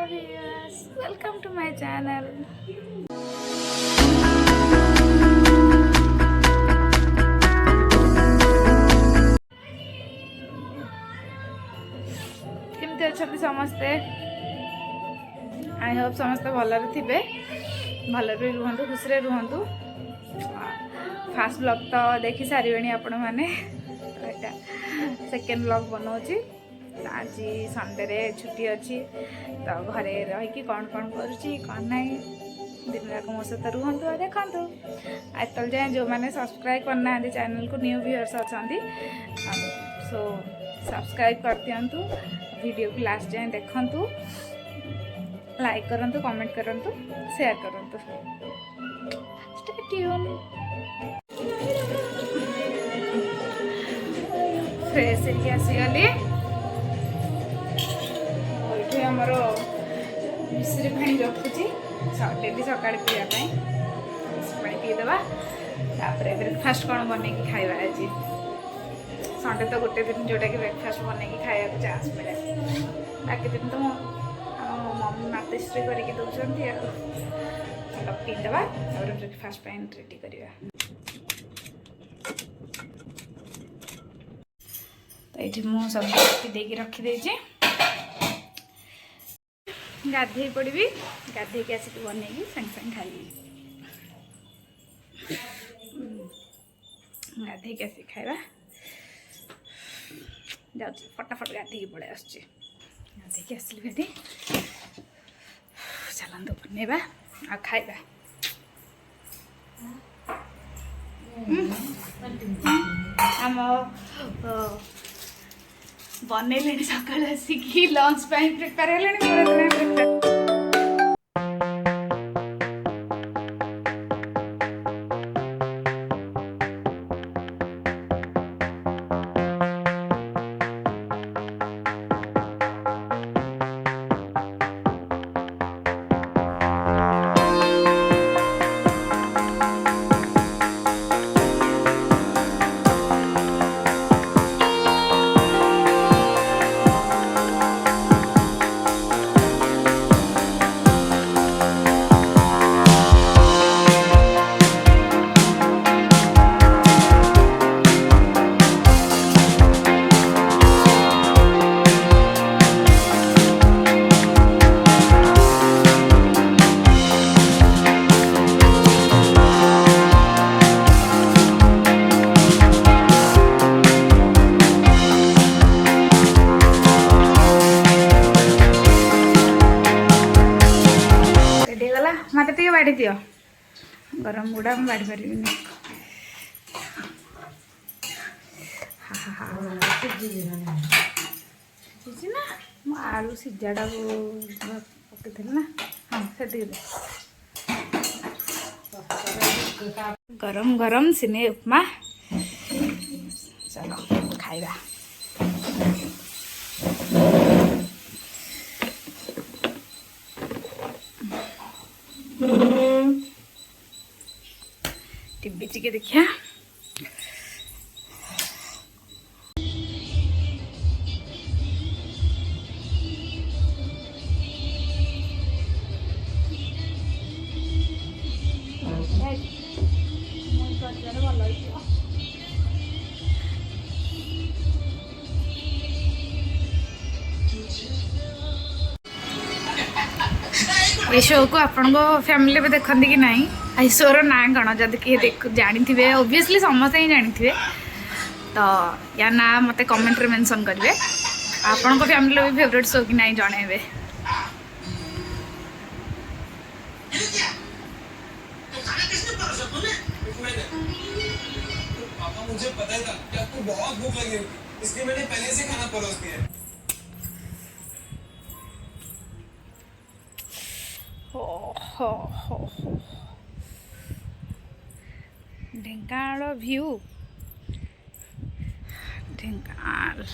viewers, welcome to my channel. केमती अछंती समस्ते I hope समस्ते भलरे थिबे भलरे रुहंतु खुशी रे रुहंतु फास्ट ब्लॉग तो देखि सारिबेनी आपण माने एटा सेकंड ब्लॉग बनाउची आज संडे रे छुट्टी अच्छी तो घरे रही कौन कौन करुँची कौन नहीं दिन जाक मो सहित रुहतु देखु आज तल जाए जो मैंने सब्सक्राइब करना चैनल को न्यू व्यूअर्स अच्छा सो सब्सक्राइब कर दिंतु वीडियो को लास्ट जाए देखु लाइक करंतु कमेंट करंतु शेयर करंतु स्टे ट्यून फ्रेश होके आसीगली आमर मिश्री पानी रखुची डेली सका पीवाई मिश्री पानी पीदेवा ब्रेकफास्ट कौन बन खाଇବା आज संडे तो गोटे दिन जोटा कि ब्रेकफास्ट बन खाया चान्स मिले बाकी दिन तो मम्मी माताश्री करके दौरान पीदेवा ब्रेकफास्ट रेडी करवा तो ये मुझे सब देकी रखीदे गाधे पड़ी गाधे के आसिक बनई सांगे सांगे खाई गाधे के आसिक खाଇବା जा फटाफट गाधे की पड़े आसचे गाधे के आसली भारी चलते बनवा आ खाଇବା आम बनइले सकाल आसिक लंच प्रिपेयर है मत टे बाड़ी दियो गरम गुड़ा बाड़ी पारि ना आलू सीझाटा पकई ना हाँ से गरम गरम सिने उपमा चलो खाइबा टिब्बी चिके देखिया ये शो को आपण फैमिली में देखते कि नहीं आई शोर ना कौन जब किए देख जानी थे ओबियसली समस्ते ही जानी थे तो या ना मत कमेंट रे मेंशन करेंगे आपण फैमिली भी फेवरेट शो कि नहीं जनइबे मुझे पता था कि आपको बहुत भूख लगी होगी इसलिए मैंने पहले से खाना परोस दिया ढेंकानाल व्यू ढेंकानाल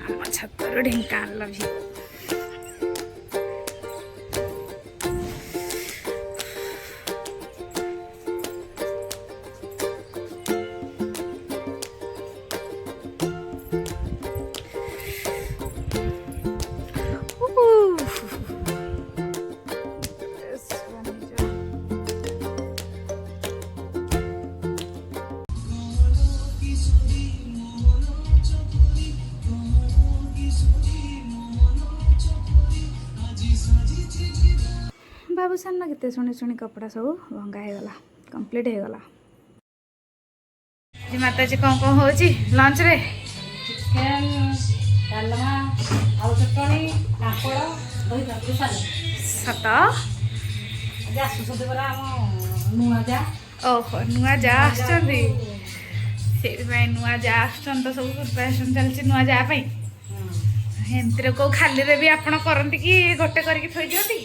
आम छतर ढेंकानाल व्यू बाबू सान केते शुणी शुणी कपड़ा सब भंगा हो गला कंप्लीट हो गला जी माताजी कौन कौन हो लंच रे चिकेन डालमा आलू चटणी पापड़ दही काकुड़ी सालाड सत आज आसुଛନ୍ତି ପରା ଆମ ନୂଆ ଯା ओहो नुआ जा आछंदी से नुआ जा आछन तो सब प्रिपरेशन चलछि नुआ जा पई हेमतिर को खाली रे भी आपण करंती कि गोटे करके थई दियंती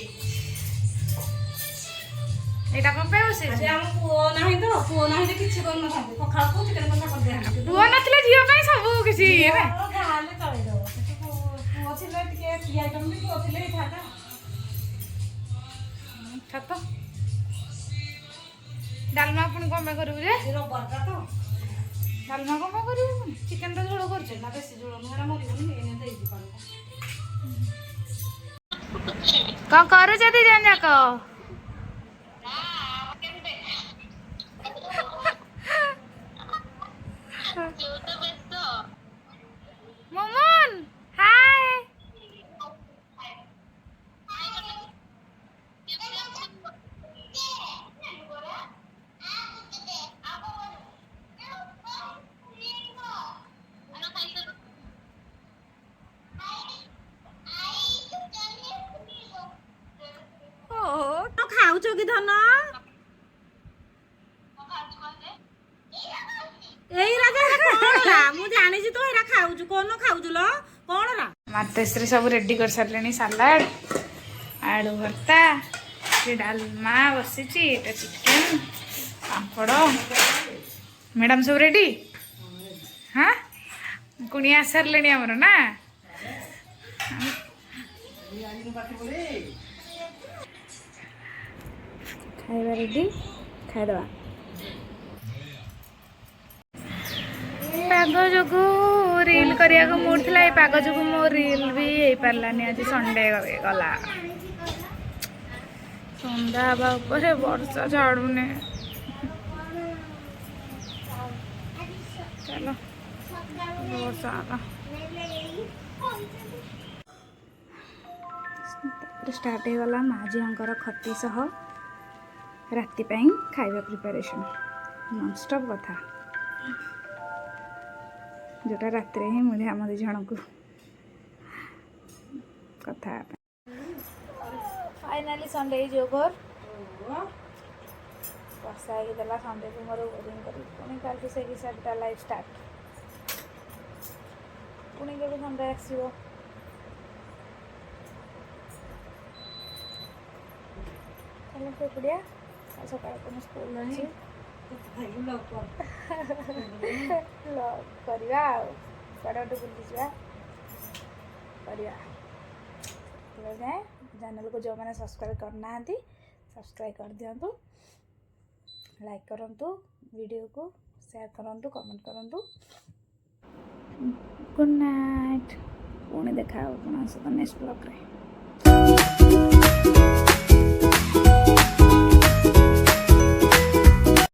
एटा कोन पे होसे ଆଜି ଆମ ପୁଅ ନାହିଁ ଯେ କିଛି କରୁନଥାନ୍ତି ପଖାଳକୁ ଚିକେନ କଷା କରିଦିଆନ୍ତି पुआ नथले झियो पई सब किछि रे ଖାଲି ଚଳିଦବ ପୁଅ ଥିଲେ ଟିକେ କି ଆଇଟମ ବି ପୁଅ ଥିଲେ ହେଇଥାନ୍ତା छत डालमा पुणी कम करू जे ରବିବାରଟା ତ डालमा कम करू चिकेन रो झोल करछ ନା ବେଶୀ ଝୋଳ ନୁହେଁ ଏଇଟା ମରିବନି ଏନେ ଦେଇଛି ପାଣି कौन करू जदी जान जाक मोमन हाय ଖାଉଛ କି ଧନ ଏଇରା କଣରା ମୁଁ ଜାଣିଛି ତ ଏଇରା ଖାଉଛୁ କୋନ ଖାଉଛୁ ଲ କଣରା मातेश्री सब रेडी कर सारे सालाड आलू भर्ता ये डालमा बसी चिकेन पापड़ मैडम सब रेडी हाँ कुनिया सारे आमर ना खाଇବା रेडी खाइदवा पाग जो रील करिया को मूड थिला पाग जो मो रील भी हो पारानी आज संडे गला संध्या हवा ऊपर वर्षा छाड़ूने चलो वर्षा स्टार्ट हो गला माँ झीर खती सह राति खाଇବା प्रिपरेशन नॉनस्टॉप कथा जोटा रात ही मुझे आम दी जन को कथा फाइनाली संडे इज ओवर वर्षा देला संडे को मोर बोरिंग कर पुणी काल से हिसाबटा लाइफ स्टार्ट पुणी के संडे आसो चलो से पड़िया सकाल पुणी स्कूल अच्छी करवा कड़े बुली जा जाए चैनल को जो मैंने सब्सक्राइब करना सब्सक्राइब कर दिंतु लाइक करूँ वीडियो को शेयर करूँ कमेंट करूँ गुड नाइट पुणी देखा नेक्स्ट ब्लॉग रे।